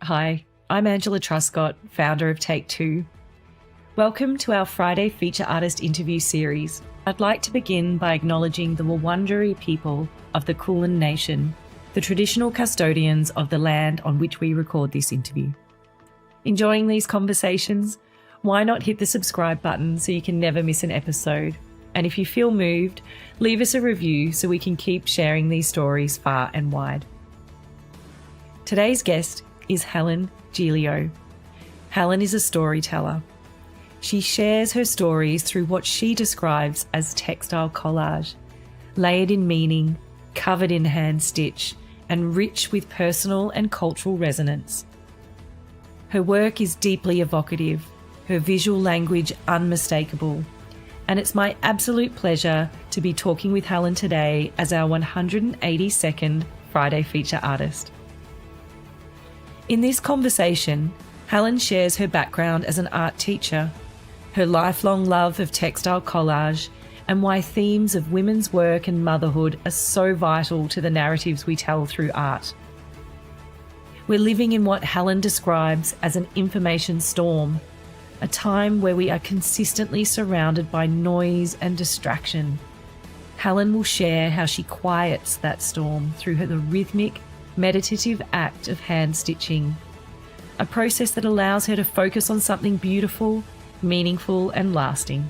Hi, I'm Angela Truscott, founder of Take Two. Welcome to our Friday Feature Artist interview series. I'd like to begin by acknowledging the Wurundjeri people of the Kulin Nation, the traditional custodians of the land on which we record this interview. Enjoying these conversations? Why not hit the subscribe button so you can never miss an episode? And if you feel moved, leave us a review so we can keep sharing these stories far and wide. Today's guest is Helen Geglio. Helen is a storyteller. She shares her stories through what she describes as textile collage, layered in meaning, covered in hand stitch, and rich with personal and cultural resonance. Her work is deeply evocative, her visual language unmistakable, and it's my absolute pleasure to be talking with Helen today as our 182nd Friday Feature Artist. In this conversation, Helen shares her background as an art teacher, her lifelong love of textile collage, and why themes of women's work and motherhood are so vital to the narratives we tell through art. We're living in what Helen describes as an information storm, a time where we are consistently surrounded by noise and distraction. Helen will share how she quiets that storm through the rhythmic, meditative act of hand stitching, a process that allows her to focus on something beautiful, meaningful, and lasting.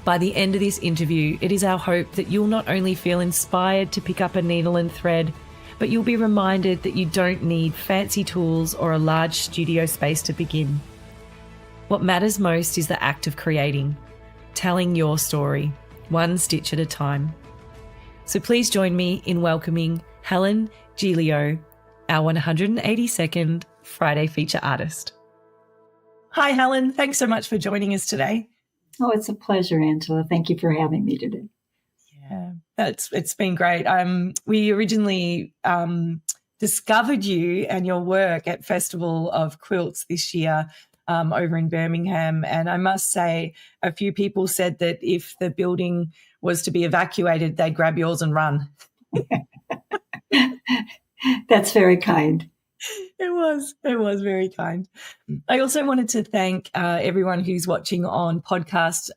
By the end of this interview, it is our hope that you'll not only feel inspired to pick up a needle and thread, but you'll be reminded that you don't need fancy tools or a large studio space to begin. What matters most is the act of creating, telling your story, one stitch at a time. So please join me in welcoming Helen Geglio, our 182nd Friday Feature Artist. Hi, Helen. Thanks so much for joining us today. Oh, it's a pleasure, Angela. Thank you for having me today. Yeah, it's been great. We originally discovered you and your work at Festival of Quilts this year over in Birmingham. And I must say, a few people said that if the building was to be evacuated, they'd grab yours and run. That's very kind. It was very kind. I also wanted to thank everyone who's watching on podcast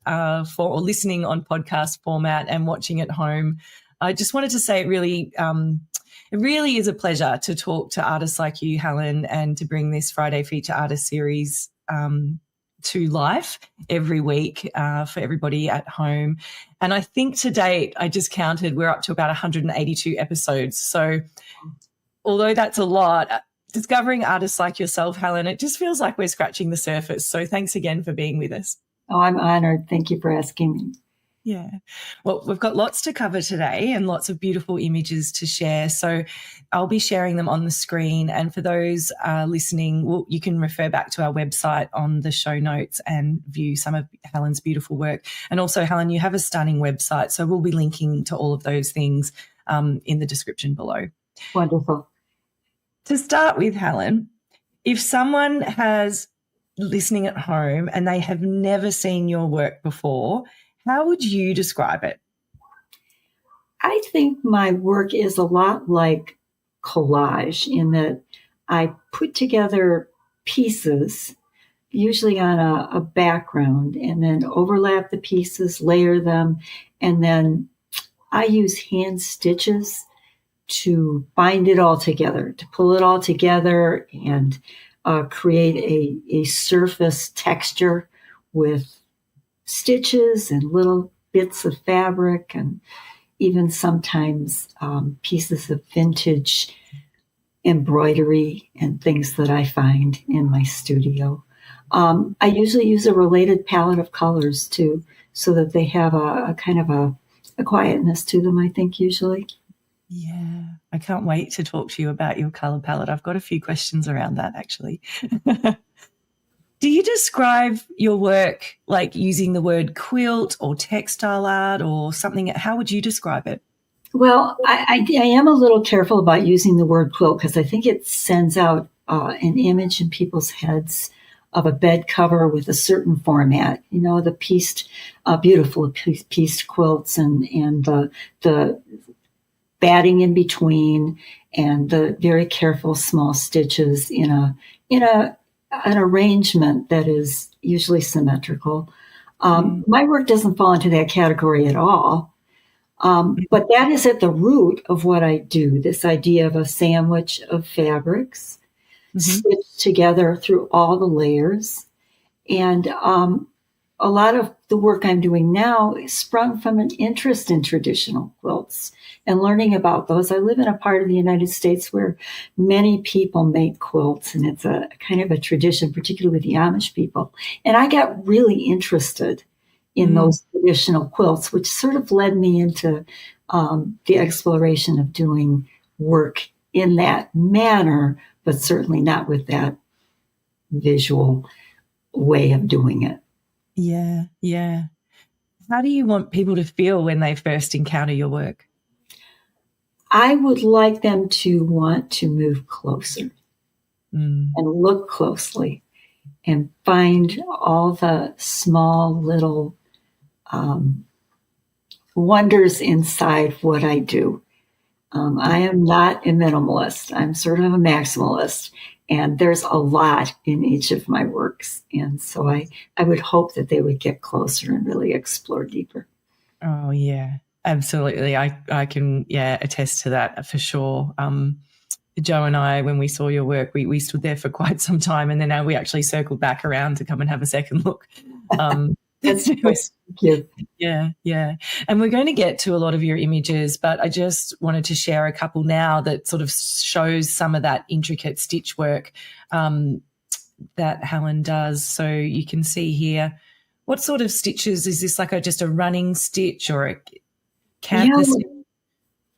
or listening on podcast format and watching at home. I just wanted to say it really is a pleasure to talk to artists like you, Helen, and to bring this Friday Feature Artist series to life every week for everybody at home. And I think to date, I just counted, we're up to about 182 episodes. So although that's a lot, discovering artists like yourself, Helen, it just feels like we're scratching the surface. So thanks again for being with us. Oh, I'm honored. Thank you for asking me. Yeah. Well, we've got lots to cover today and lots of beautiful images to share. So I'll be sharing them on the screen. And for those listening, you can refer back to our website on the show notes and view some of Helen's beautiful work. And also, Helen, you have a stunning website. So we'll be linking to all of those things in the description below. Wonderful. To start with, Helen, if someone has listening at home and they have never seen your work before, how would you describe it? I think my work is a lot like collage in that I put together pieces, usually on a background, and then overlap the pieces, layer them, and then I use hand stitches to bind it all together, to pull it all together and create a surface texture with stitches and little bits of fabric and even sometimes pieces of vintage embroidery and things that I find in my studio. I usually use a related palette of colors too, so that they have a kind of a quietness to them, I think, usually. Yeah, I can't wait to talk to you about your colour palette. I've got a few questions around that, actually. Do you describe your work like using the word quilt or textile art or something? How would you describe it? Well, I am a little careful about using the word quilt because I think it sends out an image in people's heads of a bed cover with a certain format, you know, the pieced, beautiful pieced quilts and the batting in between and the very careful small stitches in an arrangement that is usually symmetrical. My work doesn't fall into that category at all. But that is at the root of what I do, this idea of a sandwich of fabrics stitched together through all the layers. And a lot of the work I'm doing now is sprung from an interest in traditional quilts and learning about those. I live in a part of the United States where many people make quilts, and it's a kind of a tradition, particularly with the Amish people. And I got really interested in those traditional quilts, which sort of led me into the exploration of doing work in that manner, but certainly not with that visual way of doing it. Yeah, yeah. How do you want people to feel when they first encounter your work? I would like them to want to move closer and look closely and find all the small little wonders inside what I do. I am not a minimalist. I'm sort of a maximalist. And there's a lot in each of my works. And so I would hope that they would get closer and really explore deeper. Oh, yeah, absolutely. I can, attest to that for sure. Joe and I, when we saw your work, we stood there for quite some time, and then now we actually circled back around to come and have a second look. That's thank you. Yeah. And we're going to get to a lot of your images, but I just wanted to share a couple now that sort of shows some of that intricate stitch work that Helen does. So you can see here, what sort of stitches is this? Like just a running stitch or a canvas?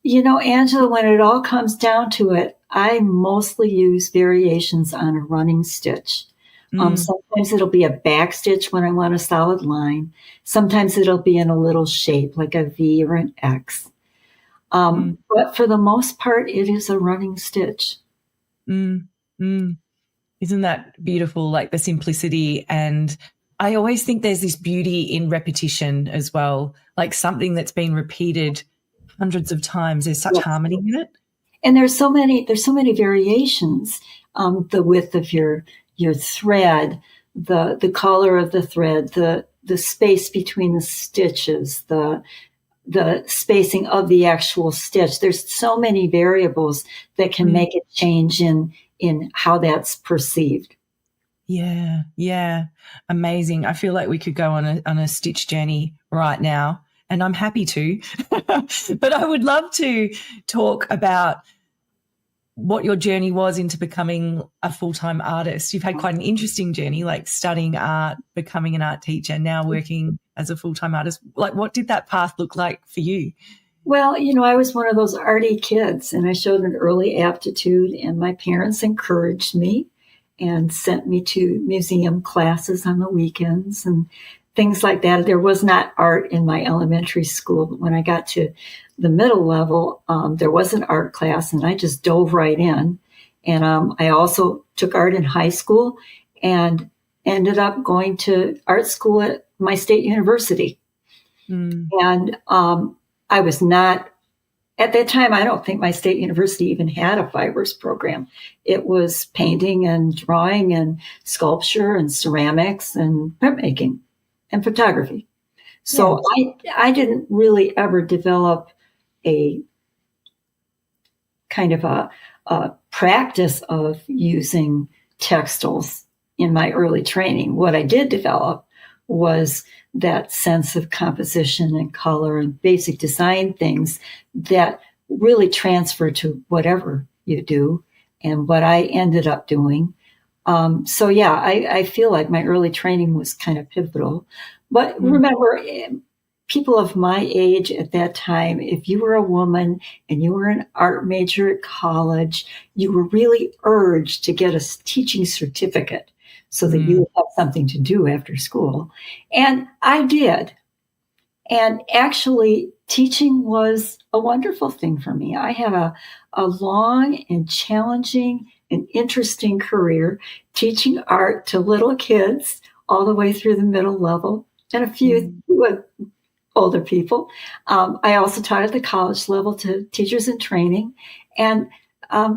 Angela, when it all comes down to it, I mostly use variations on a running stitch. Sometimes it'll be a back stitch when I want a solid line. Sometimes it'll be in a little shape like a V or an X. But for the most part, it is a running stitch. Isn't that beautiful, like the simplicity? And I always think there's this beauty in repetition as well, like something that's been repeated hundreds of times. There's such harmony in it. And there's so many variations. The width of your thread, the color of the thread, the space between the stitches, the spacing of the actual stitch. There's so many variables that can make a change in how that's perceived. Yeah. Amazing. I feel like we could go on a stitch journey right now, and I'm happy to. But I would love to talk about what your journey was into becoming a full-time artist. You've had quite an interesting journey, like studying art, becoming an art teacher, now working as a full-time artist. Like, what did that path look like for you? Well, I was one of those arty kids, and I showed an early aptitude, and my parents encouraged me and sent me to museum classes on the weekends and things like that. There was not art in my elementary school, but when I got to the middle level, there was an art class, and I just dove right in. And I also took art in high school and ended up going to art school at my state university. And I was not, at that time, I don't think my state university even had a fibers program. It was painting and drawing and sculpture and ceramics and printmaking and photography. So I didn't really ever develop a kind of a practice of using textiles in my early training. What I did develop was that sense of composition and color and basic design things that really transfer to whatever you do and what I ended up doing. I feel like my early training was kind of pivotal. But remember, people of my age at that time, if you were a woman and you were an art major at college, you were really urged to get a teaching certificate so that you would have something to do after school. And I did. And actually, teaching was a wonderful thing for me. I had a long and challenging and interesting career teaching art to little kids all the way through the middle level and a few older people. I also taught at the college level to teachers in training, and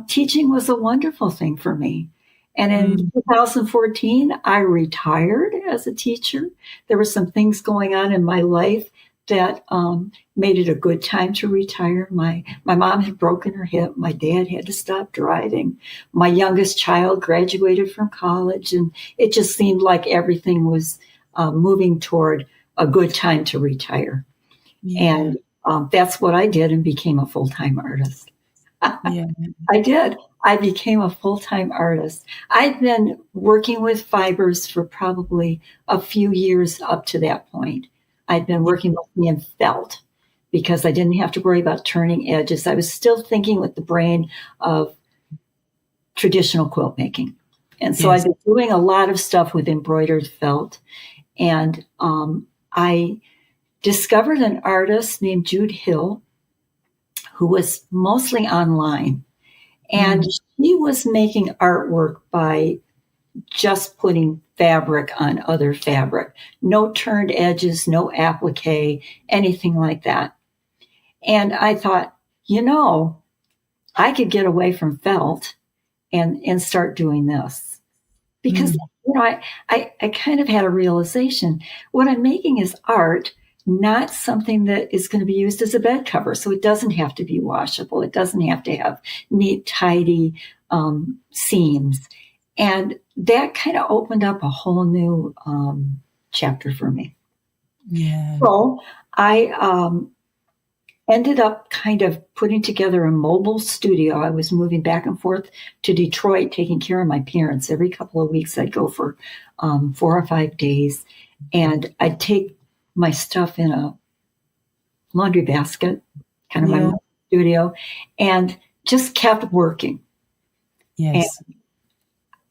teaching was a wonderful thing for me. And in 2014, I retired as a teacher. There were some things going on in my life that made it a good time to retire. My mom had broken her hip. My dad had to stop driving. My youngest child graduated from college, and it just seemed like everything was moving toward a good time to retire. Yeah. And that's what I did and became a full-time artist. Yeah. I did. I became a full-time artist. I'd been working with fibers for probably a few years up to that point. I'd been working mostly in felt because I didn't have to worry about turning edges. I was still thinking with the brain of traditional quilt making. And so Yes. I've been doing a lot of stuff with embroidered felt. And I discovered an artist named Jude Hill who was mostly online. And she was making artwork by just putting fabric on other fabric. No turned edges, no applique, anything like that. And I thought, I could get away from felt and start doing this. Because, I kind of had a realization. What I'm making is art, not something that is going to be used as a bed cover. So it doesn't have to be washable. It doesn't have to have neat, tidy seams. And that kind of opened up a whole new chapter for me. Yeah. So I ended up kind of putting together a mobile studio. I was moving back and forth to Detroit, taking care of my parents. Every couple of weeks, I'd go for 4 or 5 days. And I'd take my stuff in a laundry basket, kind of my studio, and just kept working. Yes. And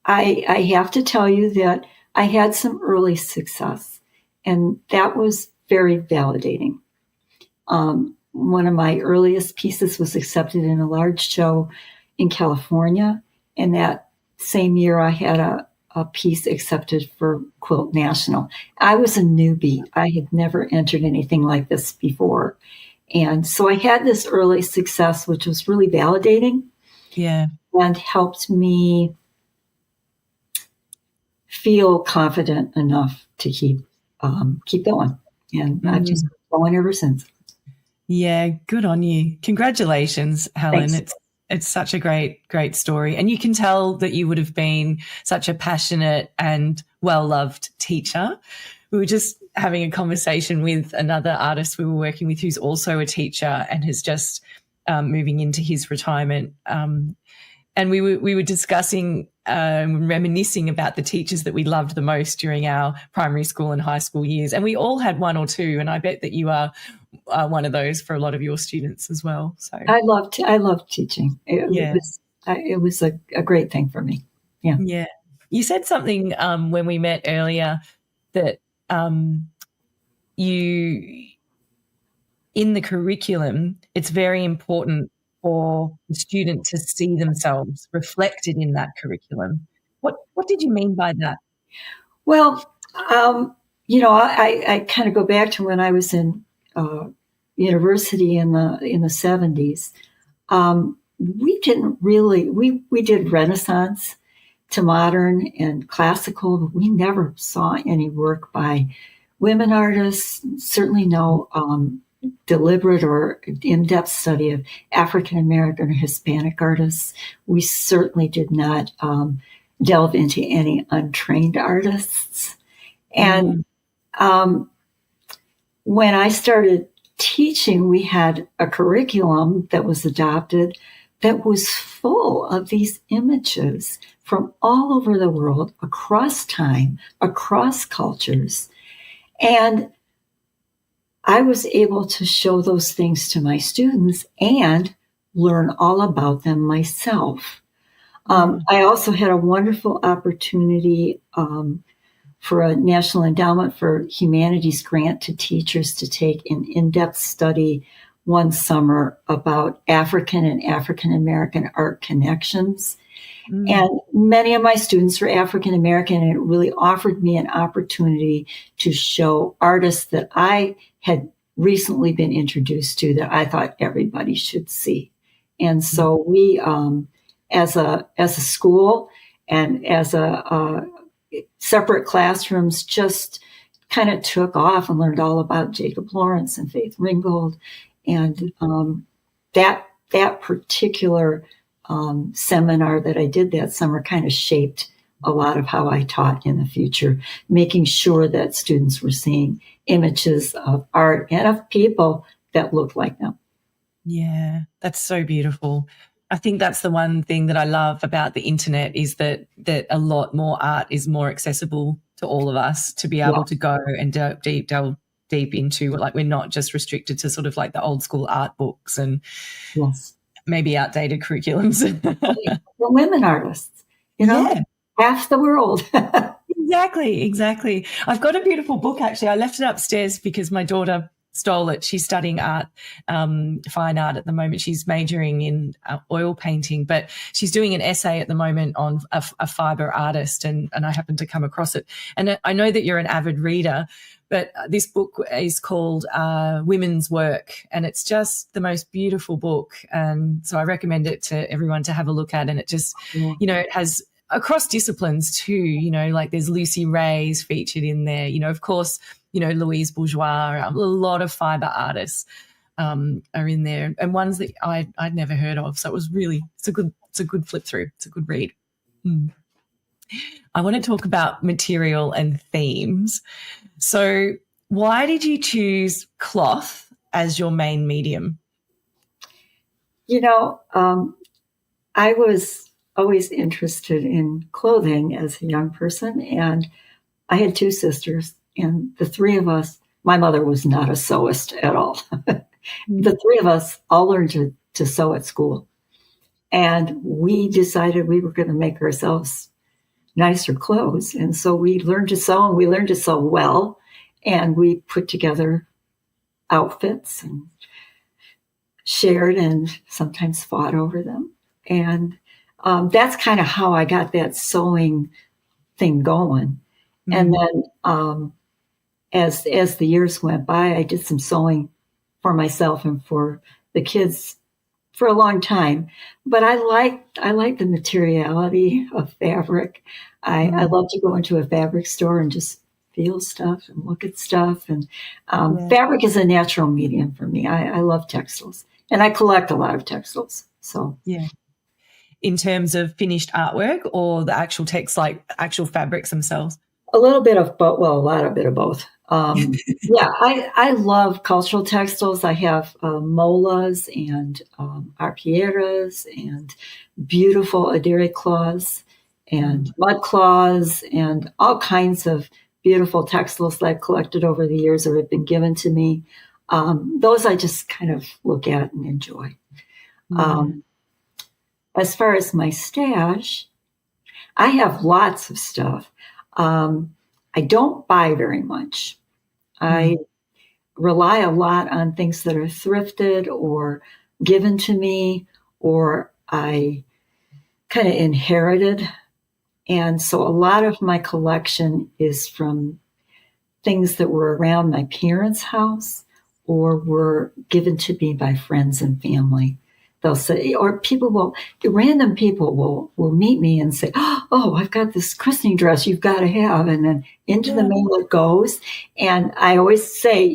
I have to tell you that I had some early success, and that was very validating. One of my earliest pieces was accepted in a large show in California, and that same year I had a piece accepted for Quilt National. I was a newbie. I had never entered anything like this before. And so I had this early success, which was really validating. Yeah. And helped me feel confident enough to keep going. And I've just been going ever since. Yeah, good on you. Congratulations, Helen. Thanks. It's such a great story. And you can tell that you would have been such a passionate and well-loved teacher. We were just having a conversation with another artist we were working with who's also a teacher and has just moving into his retirement. And we were discussing, reminiscing about the teachers that we loved the most during our primary school and high school years. And we all had one or two, and I bet that you are one of those for a lot of your students as well. So I loved teaching. It was a great thing for me. Yeah. Yeah. You said something when we met earlier that you, in the curriculum, it's very important for the student to see themselves reflected in that curriculum. What did you mean by that? Well, I kind of go back to when I was in university in the 70s. We didn't really we did Renaissance to modern and classical, but we never saw any work by women artists. Certainly no deliberate or in-depth study of African American or Hispanic artists. We certainly did not delve into any untrained artists. And when I started teaching, we had a curriculum that was adopted that was full of these images from all over the world, across time, across cultures. And I was able to show those things to my students and learn all about them myself. I also had a wonderful opportunity for a National Endowment for Humanities grant to teachers to take an in-depth study one summer about African and African American art connections. And many of my students were African American, and it really offered me an opportunity to show artists that I had recently been introduced to that I thought everybody should see. And so we, as a school and as a separate classrooms, just kind of took off and learned all about Jacob Lawrence and Faith Ringgold, and that particular seminar that I did that summer kind of shaped a lot of how I taught in the future, making sure that students were seeing images of art and of people that looked like them. Yeah, that's so beautiful. I think that's the one thing that I love about the internet is that a lot more art is more accessible to all of us to be able to go and delve deep into, like, we're not just restricted to sort of like the old school art books and maybe outdated curriculums. The women artists, half the world. Exactly. I've got a beautiful book, actually. I left it upstairs because my daughter stole it. She's studying art, fine art at the moment. She's majoring in oil painting, but she's doing an essay at the moment on a fiber artist, and I happened to come across it. And I know that you're an avid reader, but this book is called Women's Work, and it's just the most beautiful book. And so I recommend it to everyone to have a look at. And it just, it has across disciplines too, like there's Lucy Ray's featured in there, of course, Louise Bourgeois, a lot of fiber artists are in there, and ones that I'd never heard of. So it's a good flip through. It's a good read. I want to talk about material and themes. So why did you choose cloth as your main medium? I was always interested in clothing as a young person, and I had two sisters, and the three of us, my mother was not a sewist at all. The three of us all learned to sew at school, and we decided we were going to make ourselves nicer clothes. And so we learned to sew, and we learned to sew well, and we put together outfits and shared and sometimes fought over them. And that's kind of how I got that sewing thing going. And then as the years went by, I did some sewing for myself and for the kids for a long time. But I like the materiality of fabric. I love to go into a fabric store and just feel stuff and look at stuff. And fabric is a natural medium for me. I love textiles, and I collect a lot of textiles. So in terms of finished artwork or the actual text, like actual fabrics themselves? A little bit of both. Well, a lot of bit of both. I love cultural textiles. I have molas and arpieras and beautiful adire cloths and mud cloths and all kinds of beautiful textiles that I've collected over the years or have been given to me. Those I just kind of look at and enjoy. As far as my stash, I have lots of stuff. I don't buy very much. I rely a lot on things that are thrifted or given to me, or I kind of inherited. And so a lot of my collection is from things that were around my parents' house or were given to me by friends and family. They'll say, or random people will meet me and say, oh, I've got this christening dress you've got to have. And then into the mail it goes. And I always say,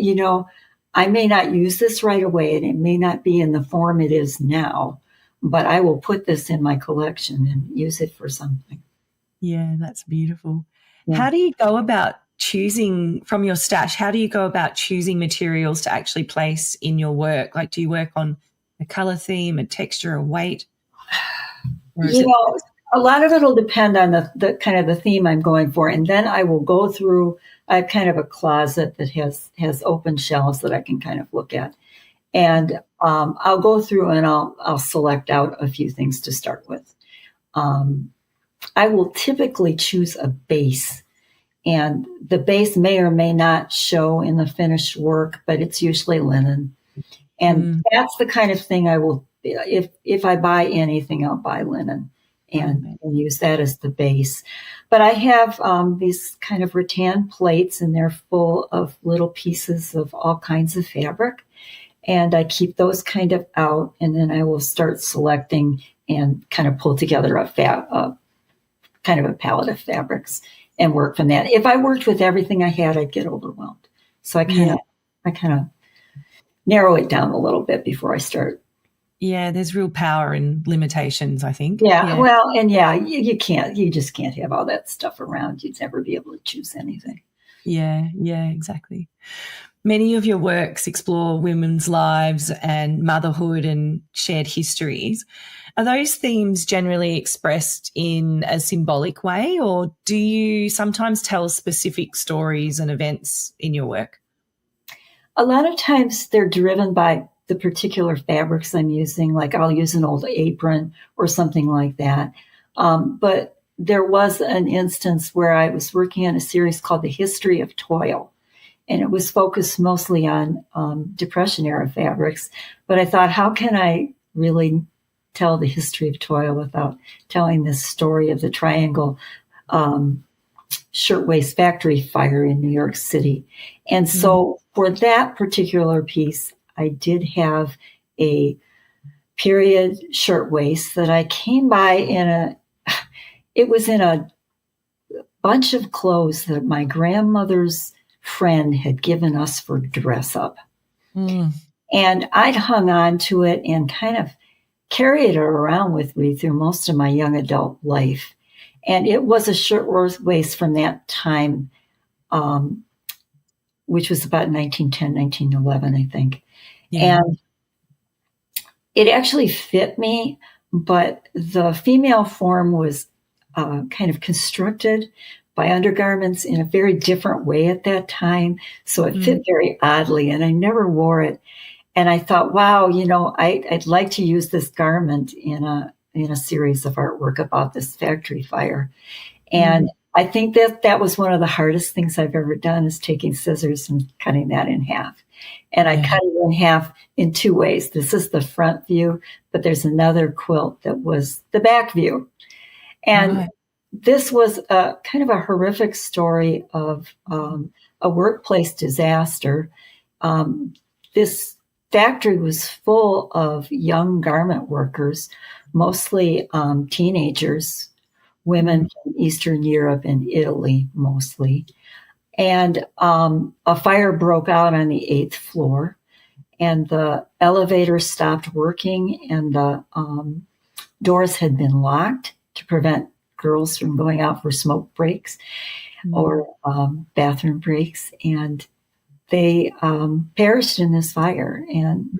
I may not use this right away and it may not be in the form it is now, but I will put this in my collection and use it for something. Yeah, that's beautiful. Yeah. How do you go about choosing from your stash? How do you go about choosing materials to actually place in your work? Like, do you work on a color theme, a texture, a weight? A lot of it will depend on the kind of the theme I'm going for. And then I will go through, I have kind of a closet that has open shelves that I can kind of look at. And I'll go through and I'll select out a few things to start with. I will typically choose a base. And the base may or may not show in the finished work, but it's usually linen. And that's the kind of thing I will, if I buy anything, I'll buy linen. and use that as the base. But I have these kind of rattan plates, and they're full of little pieces of all kinds of fabric. And I keep those kind of out, and then I will start selecting and kind of pull together kind of a palette of fabrics and work from that. If I worked with everything I had, I'd get overwhelmed. So I kind of narrow it down a little bit before I start. Yeah, there's real power in limitations, I think. Yeah. Well, and you just can't have all that stuff around. You'd never be able to choose anything. Yeah, exactly. Many of your works explore women's lives and motherhood and shared histories. Are those themes generally expressed in a symbolic way, or do you sometimes tell specific stories and events in your work? A lot of times they're driven by the particular fabrics I'm using, like I'll use an old apron or something like that. But there was an instance where I was working on a series called The History of Toil, and it was focused mostly on Depression-era fabrics. But I thought, how can I really tell the history of toil without telling this story of the Triangle Shirtwaist Factory fire in New York City? And so for that particular piece, I did have a period shirtwaist that I came by it was in a bunch of clothes that my grandmother's friend had given us for dress up. And I'd hung on to it and kind of carried it around with me through most of my young adult life. And it was a shirtwaist from that time, which was about 1910, 1911, I think. Yeah. And it actually fit me, but the female form was kind of constructed by undergarments in a very different way at that time. So it fit very oddly, and I never wore it. And I thought, wow, I'd like to use this garment in a series of artwork about this factory fire. And I think that was one of the hardest things I've ever done, is taking scissors and cutting that in half. And I cut it in half in two ways. This is the front view, but there's another quilt that was the back view. And this was a kind of a horrific story of a workplace disaster. This factory was full of young garment workers, mostly teenagers, women from Eastern Europe and Italy mostly. And a fire broke out on the 8th floor, and the elevator stopped working, and the doors had been locked to prevent girls from going out for smoke breaks or bathroom breaks. And they perished in this fire. And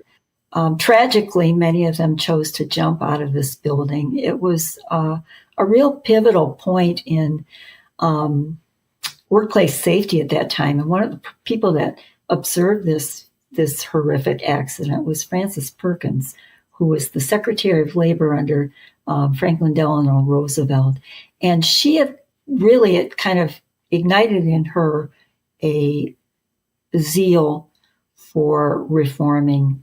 tragically, many of them chose to jump out of this building. It was a real pivotal point in workplace safety at that time. And one of the people that observed this horrific accident was Frances Perkins, who was the Secretary of Labor under Franklin Delano Roosevelt. And she had really, it kind of ignited in her a zeal for reforming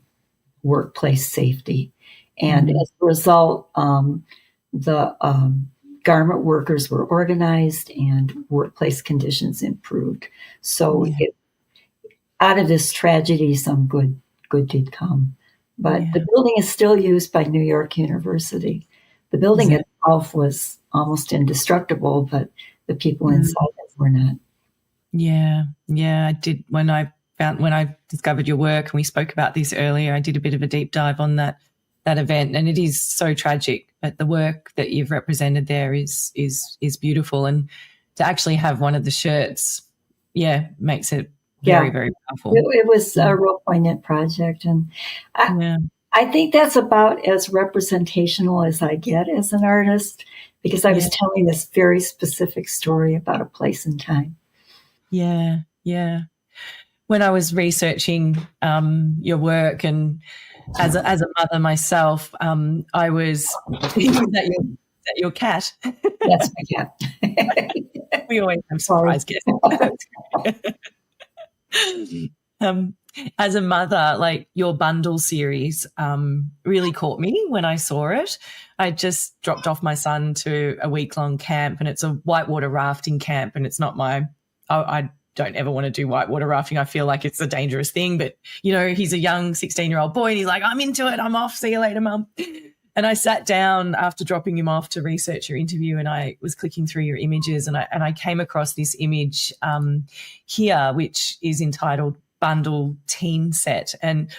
workplace safety. And as a result, the garment workers were organized and workplace conditions improved. So out of this tragedy, some good did come. But the building is still used by New York University. The building itself was almost indestructible, but the people inside it were not. Yeah, I did. When I discovered your work, and we spoke about this earlier, I did a bit of a deep dive on that event, and it is so tragic. But the work that you've represented there is beautiful, and to actually have one of the shirts, makes it very, very powerful. It was a real poignant project, and I think that's about as representational as I get as an artist, because I was telling this very specific story about a place and time. Yeah. When I was researching your work, and as a mother myself, I was thinking that your cat. That's my cat. We always have surprise guests. As a mother, like your bundle series really caught me when I saw it. I just dropped off my son to a week-long camp, and it's a whitewater rafting camp, and it's not I don't ever want to do whitewater rafting. I feel like it's a dangerous thing, but, he's a young 16-year-old boy, and he's like, I'm into it. I'm off. See you later, Mum. And I sat down after dropping him off to research your interview, and I was clicking through your images, and I came across this image here, which is entitled Bundle Teen Set. And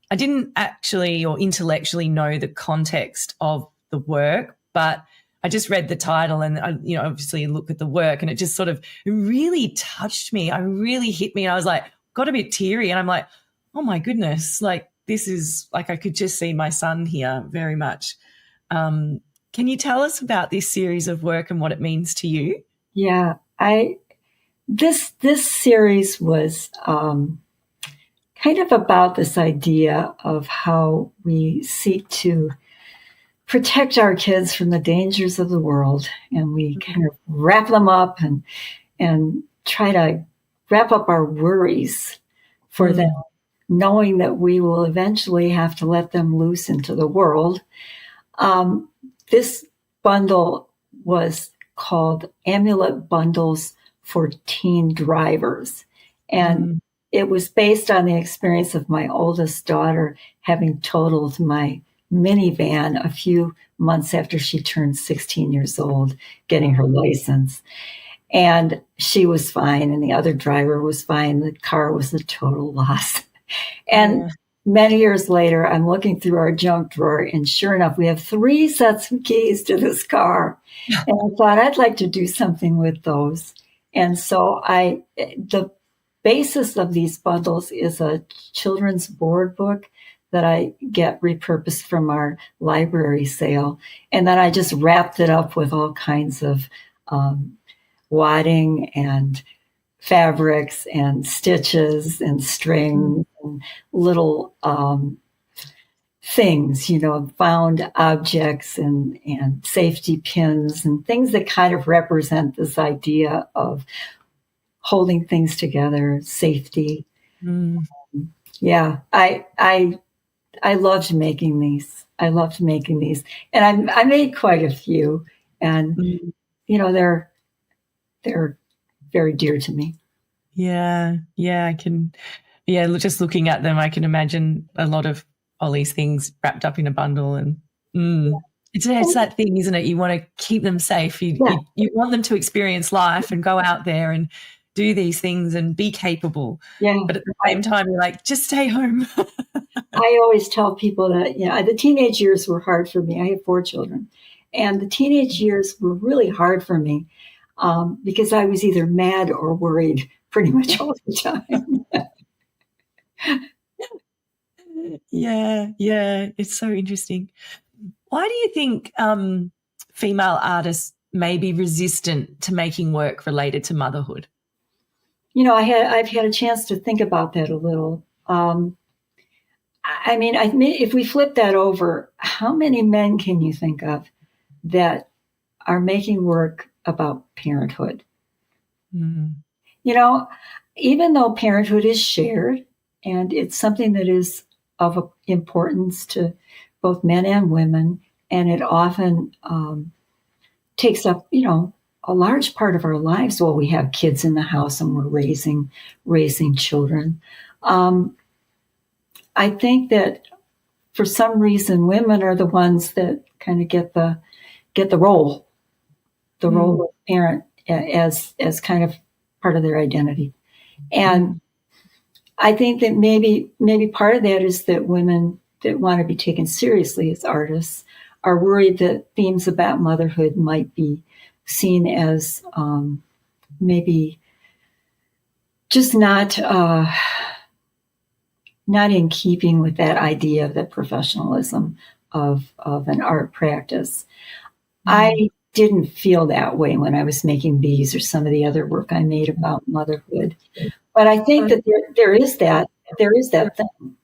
I didn't actually or intellectually know the context of the work, but I just read the title and I, obviously look at the work, and it just sort of really touched me. I really hit me. And I was like, got a bit teary, and I'm like, oh my goodness, like this is like I could just see my son here very much. Can you tell us about this series of work and what it means to you? Yeah, this series was kind of about this idea of how we seek to protect our kids from the dangers of the world, and we kind of wrap them up and try to wrap up our worries for them, knowing that we will eventually have to let them loose into the world. This bundle was called Amulet Bundles for Teen Drivers, and it was based on the experience of my oldest daughter having totaled my minivan a few months after she turned 16 years old, getting her license. And she was fine, and the other driver was fine. The car was a total loss. And many years later, I'm looking through our junk drawer, and sure enough, we have 3 sets of keys to this car. And I thought I'd like to do something with those. And so the basis of these bundles is a children's board book that I get repurposed from our library sale. And then I just wrapped it up with all kinds of wadding and fabrics and stitches and strings and little things, found objects and safety pins and things that kind of represent this idea of holding things together, safety. Yeah, I loved making these. And I made quite a few, and they're very dear to me. Yeah, I can. Yeah, just looking at them, I can imagine a lot of Ollie's things wrapped up in a bundle, and it's that thing, isn't it? You want to keep them safe. You want them to experience life and go out there and do these things and be capable. Yeah. But at the same time, you're like, just stay home. I always tell people that, the teenage years were hard for me. I have 4 children. And the teenage years were really hard for me because I was either mad or worried pretty much all the time. Yeah. It's so interesting. Why do you think female artists may be resistant to making work related to motherhood? I've had a chance to think about that a little. If we flip that over, how many men can you think of that are making work about parenthood? Even though parenthood is shared and it's something that is of importance to both men and women, and it often takes up, a large part of our lives while we have kids in the house and we're raising children. I think that for some reason, women are the ones that kind of get the role of parent as kind of part of their identity. And I think that maybe part of that is that women that want to be taken seriously as artists are worried that themes about motherhood might be seen as maybe just not in keeping with that idea of the professionalism of an art practice. I didn't feel that way when I was making these or some of the other work I made about motherhood. But I think that there is that thing.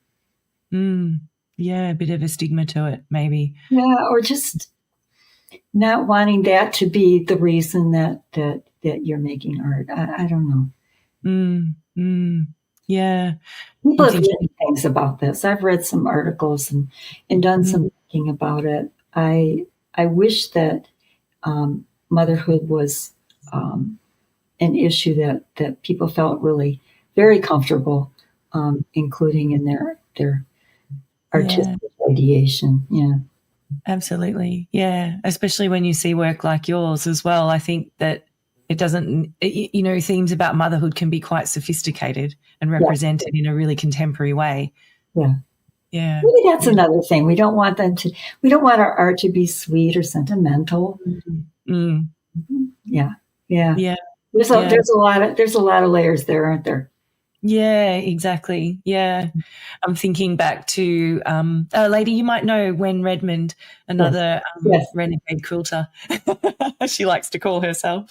Yeah, a bit of a stigma to it, maybe. Yeah, or just not wanting that to be the reason that you're making art. I don't know. Yeah. People have written things about this. I've read some articles and done some thinking about it. I I wish that motherhood was an issue that people felt really very comfortable including in their artistic ideation. Yeah. Absolutely. Yeah. Especially when you see work like yours as well. I think that it doesn't, themes about motherhood can be quite sophisticated and represented in a really contemporary way. Yeah. Yeah. Maybe that's another thing. We don't want our art to be sweet or sentimental. Mm. Yeah. Yeah. Yeah. There's a lot of layers there, aren't there? Yeah, exactly. Yeah. I'm thinking back to a lady you might know, Wen Redmond, another renegade quilter. She likes to call herself.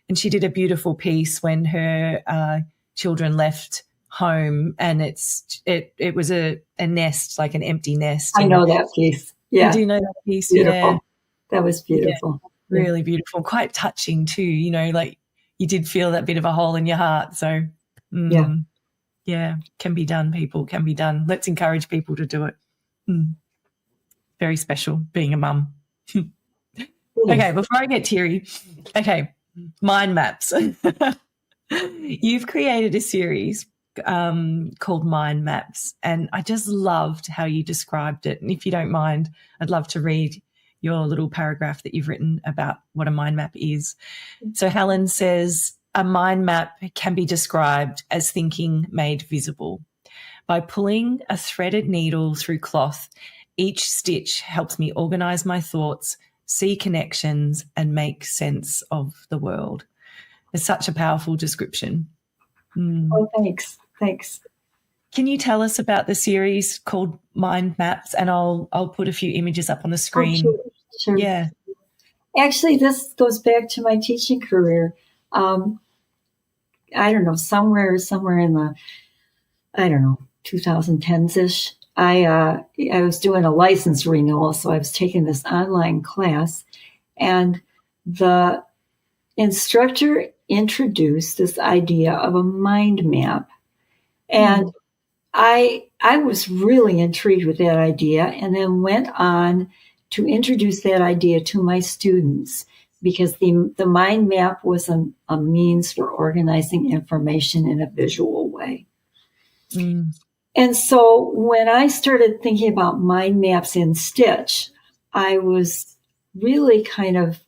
And she did a beautiful piece when her children left home, and it was a nest, like an empty nest. I know that piece. Yeah. You do know that piece? Beautiful. Yeah. That was beautiful. Yeah, really beautiful. Quite touching too, like you did feel that bit of a hole in your heart. So yeah, can be done, people, can be done. Let's encourage people to do it. Very special being a mum. Okay, before I get teary, mind maps. You've created a series called Mind Maps, and I just loved how you described it. And if you don't mind, I'd love to read your little paragraph that you've written about what a mind map is. So Helen says, a mind map can be described as thinking made visible. By pulling a threaded needle through cloth, each stitch helps me organize my thoughts, see connections, and make sense of the world. It's such a powerful description. Oh, thanks. Thanks. Can you tell us about the series called Mind Maps? And I'll put a few images up on the screen. Oh, sure. Yeah. Actually, this goes back to my teaching career. I don't know, somewhere in the, 2010s-ish, I was doing a license renewal, so I was taking this online class, and the instructor introduced this idea of a mind map. And I was really intrigued with that idea, and then went on to introduce that idea to my students, because the mind map was a means for organizing information in a visual way. And so when I started thinking about mind maps in Stitch, I was really kind of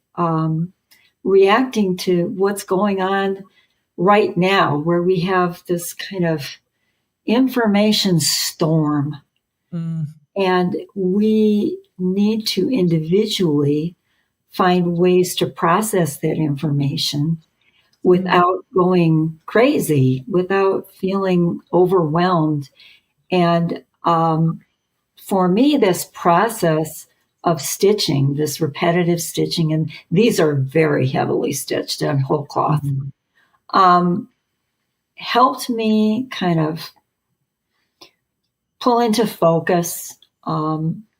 reacting to what's going on right now, where we have this kind of information storm. And we need to individually find ways to process that information without going crazy, without feeling overwhelmed. And for me, this process of stitching, this repetitive stitching, and these are very heavily stitched on whole cloth, helped me kind of pull into focus,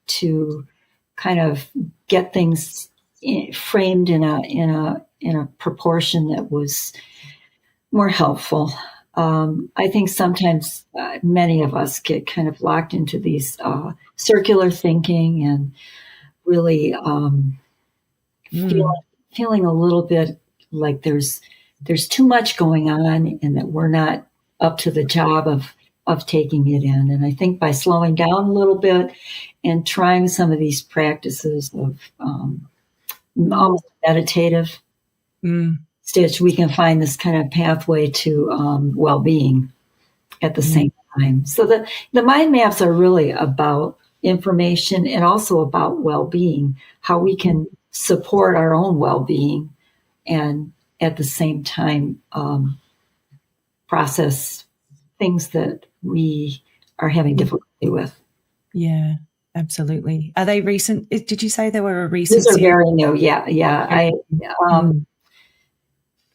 to kind of get things framed in a proportion that was more helpful. I think sometimes many of us get kind of locked into these circular thinking and really feeling a little bit like there's too much going on, and that we're not up to the job of taking it in. And I think by slowing down a little bit and trying some of these practices of almost meditative stitch, we can find this kind of pathway to well-being at the same time. So the mind maps are really about information and also about well-being, how we can support our own well-being and at the same time process things that we are having difficulty with. Yeah, absolutely. Are they recent? Did you say they were a recent? These are very new. Yeah.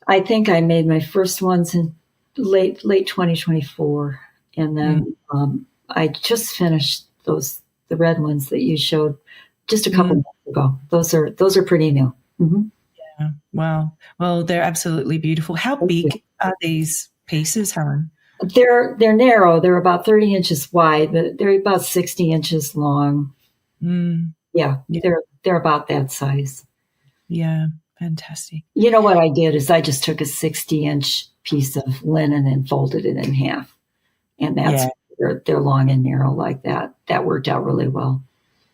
I think I made my first ones in late 2024, and then I just finished the red ones that you showed just a couple months ago. Those are pretty new. Yeah. Wow. Well, they're absolutely beautiful. How big are these pieces, Helen? They're narrow. They're about 30 inches wide, but they're about 60 inches long. Yeah, Yeah. they're about that size. Yeah. Fantastic. You know what I did is I just took a 60-inch piece of linen and folded it in half. And Yeah. they're long and narrow like that. That worked out really well.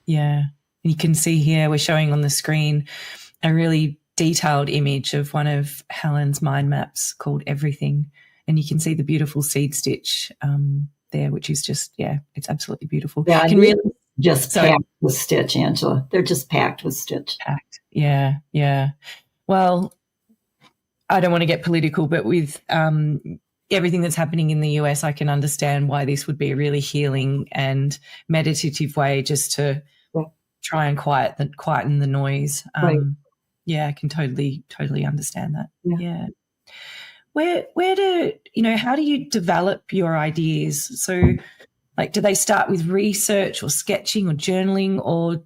Yeah. And you can see here, we're showing on the screen a really detailed image of one of Helen's mind maps called Everything. And you can see the beautiful seed stitch there, which is just, it's absolutely beautiful. Yeah, you can really just packed with stitch, Angela. They're just packed with stitch. Packed. Yeah, yeah. Well, I don't want to get political, but with everything that's happening in the US, I can understand why this would be a really healing and meditative way just to try and quieten the noise. Right. Yeah, I can totally understand that. Yeah. Where do, how do you develop your ideas? So, like, do they start with research or sketching or journaling or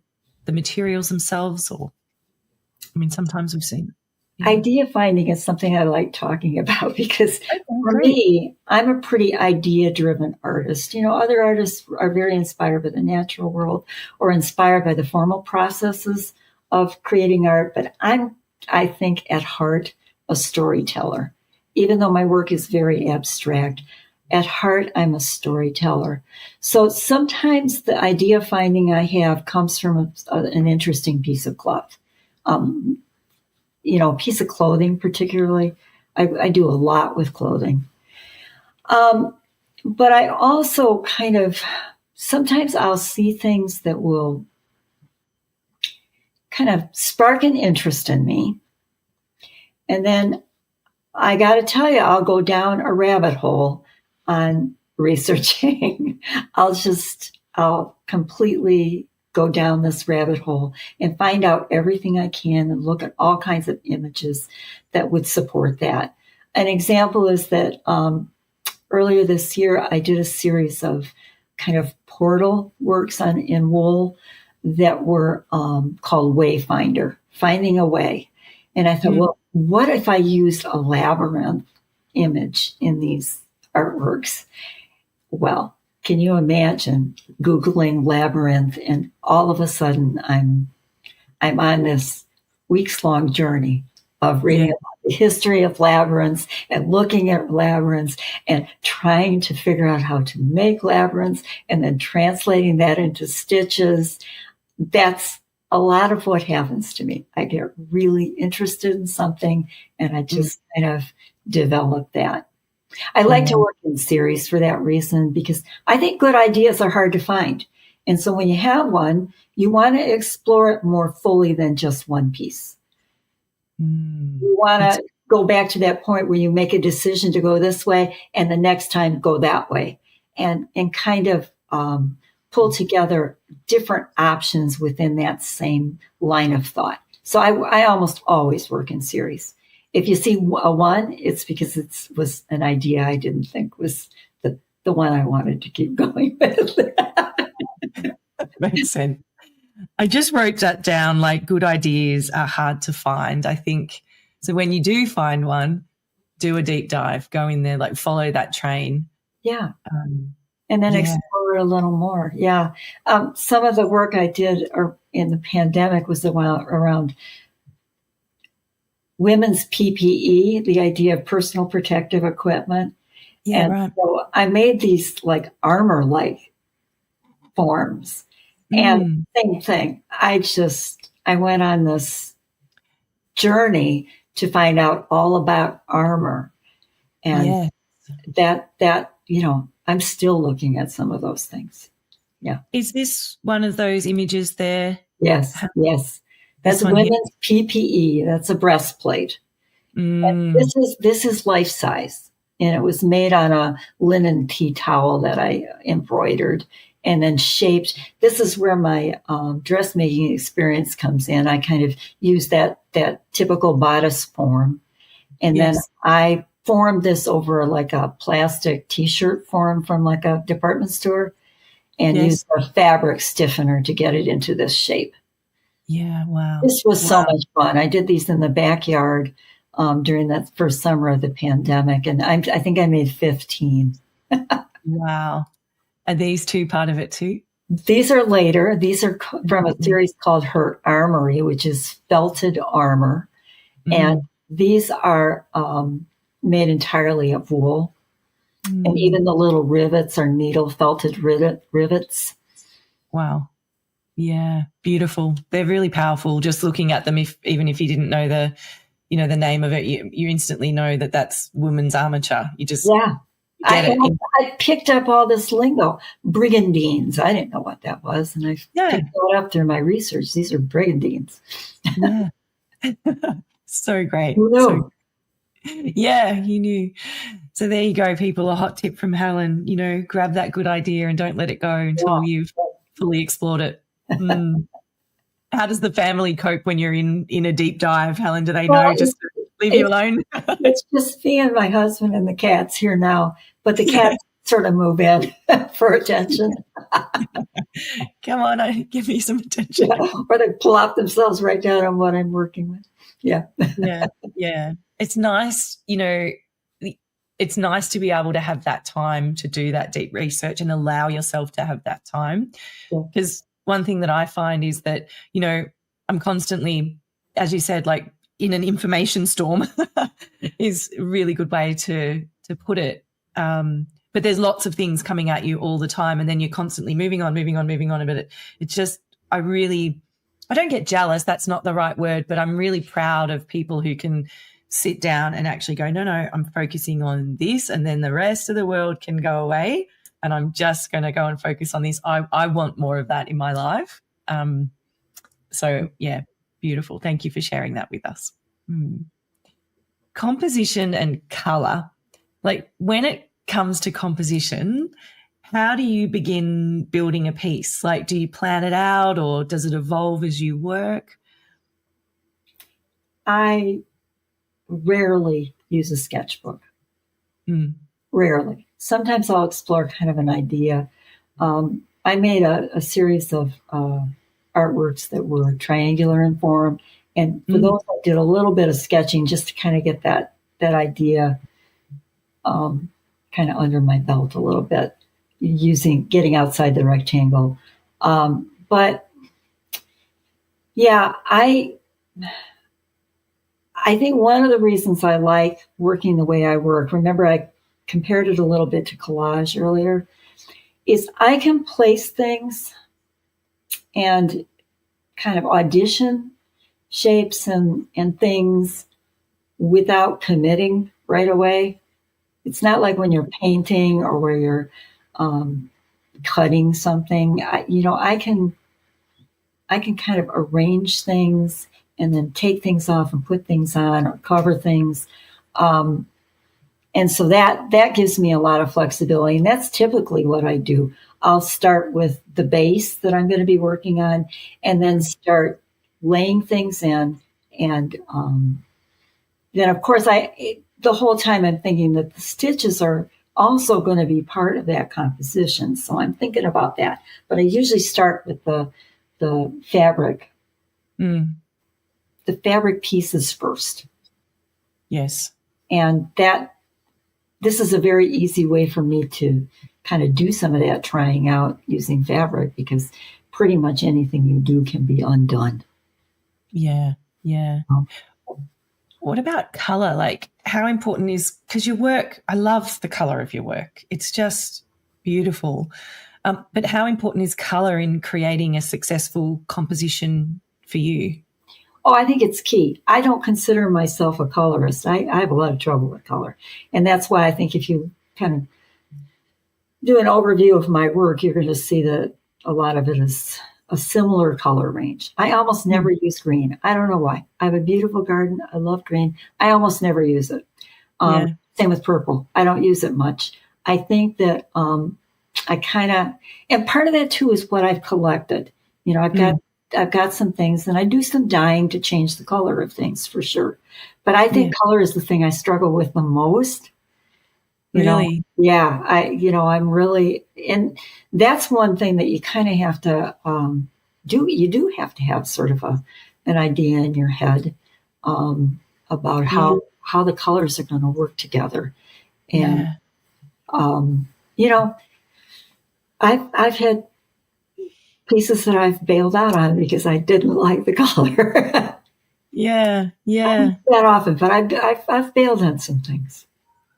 the materials themselves? Or, I mean, sometimes we've seen. Yeah. Idea finding is something I like talking about because for me, I'm a pretty idea-driven artist. Other artists are very inspired by the natural world or inspired by the formal processes of creating art. But I think at heart, a storyteller. Even though my work is very abstract, at heart, I'm a storyteller. So sometimes the idea finding I have comes from an interesting piece of cloth. A piece of clothing, particularly. I do a lot with clothing. But I also sometimes I'll see things that will kind of spark an interest in me. And then I got to tell you, I'll go down a rabbit hole on researching. I'll completely go down this rabbit hole and find out everything I can and look at all kinds of images that would support that. An example is that earlier this year, I did a series of kind of portal works in wool that were called Wayfinder, Finding a Way. And I thought, well, what if I used a labyrinth image in these artworks? Well, can you imagine Googling labyrinth and all of a sudden I'm on this weeks-long journey of reading about the history of labyrinths and looking at labyrinths and trying to figure out how to make labyrinths and then translating that into stitches. That's a lot of what happens to me. I get really interested in something and I just kind of develop that. I like to work in series for that reason because I think good ideas are hard to find. And so when you have one, you want to explore it more fully than just one piece. You want to go back to that point where you make a decision to go this way and the next time go that way and kind of pull together different options within that same line of thought. So I almost always work in series. If you see a one, it's because it was an idea I didn't think was the one I wanted to keep going with. Makes sense. I just wrote that down, like good ideas are hard to find, I think. So when you do find one, do a deep dive, go in there, like follow that train. Yeah. And then explore a little more. Yeah. Some of the work I did in the pandemic was around women's PPE, the idea of personal protective equipment. Yeah, and right. So I made these like armor-like forms. And same thing. I went on this journey to find out all about armor. And that, I'm still looking at some of those things. Yeah. Is this one of those images there? Yes. That's women's PPE. That's a breastplate. And this is life size. And it was made on a linen tea towel that I embroidered and then shaped. This is where my dressmaking experience comes in. I kind of use that typical bodice form. And then I formed this over like a plastic T-shirt form from like a department store and used a fabric stiffener to get it into this shape. Yeah, wow. This was so much fun. I did these in the backyard during that first summer of the pandemic, and I think I made 15. Wow. Are these two part of it too? These are later. These are from a series called Her Armory, which is felted armor. And these are made entirely of wool. And even the little rivets are needle felted rivets. Wow. Yeah, beautiful. They're really powerful. Just looking at them, even if you didn't know the name of it, you instantly know that that's women's armature. You just get it. I picked up all this lingo. Brigandines. I didn't know what that was, and I picked it up through my research. These are brigandines. Yeah. So great. Who knew? Yeah, you knew. So there you go, people. A hot tip from Helen, grab that good idea and don't let it go until you've fully explored it. How does the family cope when you're in a deep dive, Helen? Do they know just to leave you alone? It's just me and my husband and the cats here now, but the cats sort of move in for attention. Come on, give me some attention. Or they plop themselves right down on what I'm working with. Yeah. Yeah. It's nice, it's nice to be able to have that time to do that deep research and allow yourself to have that time. Because one thing that I find is that, I'm constantly, as you said, like in an information storm is a really good way to put it. But there's lots of things coming at you all the time, and then you're constantly moving on. But it's just, I don't get jealous. That's not the right word, but I'm really proud of people who can sit down and actually go, no, I'm focusing on this, and then the rest of the world can go away, and I'm just going to go and focus on this. I want more of that in my life. So, yeah, beautiful. Thank you for sharing that with us. Composition and colour. Like when it comes to composition, how do you begin building a piece? Like, do you plan it out, or does it evolve as you work? I rarely use a sketchbook. Rarely. Sometimes I'll explore kind of an idea. I made a series of artworks that were triangular in form. And for those, I did a little bit of sketching just to kind of get that idea kind of under my belt a little bit, getting outside the rectangle. But yeah, I think one of the reasons I like working the way I work, remember I compared it a little bit to collage earlier, is I can place things and kind of audition shapes and things without committing right away. It's not like when you're painting or where you're cutting something. I can kind of arrange things and then take things off and put things on or cover things. And so that gives me a lot of flexibility. And that's typically what I do. I'll start with the base that I'm going to be working on and then start laying things in. And then, of course, the whole time I'm thinking that the stitches are also going to be part of that composition. So I'm thinking about that. But I usually start with the fabric. The fabric pieces first. Yes. And this is a very easy way for me to kind of do some of that trying out using fabric, because pretty much anything you do can be undone. Yeah. What about color? Like, how important is, because your work, I love the color of your work. It's just beautiful. But how important is color in creating a successful composition for you? Oh, I think it's key. I don't consider myself a colorist. I have a lot of trouble with color. And that's why I think if you kind of do an overview of my work, you're going to see that a lot of it is a similar color range. I almost never use green. I don't know why. I have a beautiful garden. I love green. I almost never use it. Same with purple. I don't use it much. I think that I kind of, and part of that too is what I've collected. I've got some things, and I do some dyeing to change the color of things for sure. But I think color is the thing I struggle with the most. Really? Yeah. I'm really, and that's one thing that you kind of have to do. You do have to have sort of an idea in your head about how the colors are going to work together. And, I've had pieces that I've bailed out on because I didn't like the color. Yeah, Not that often, but I've bailed on some things.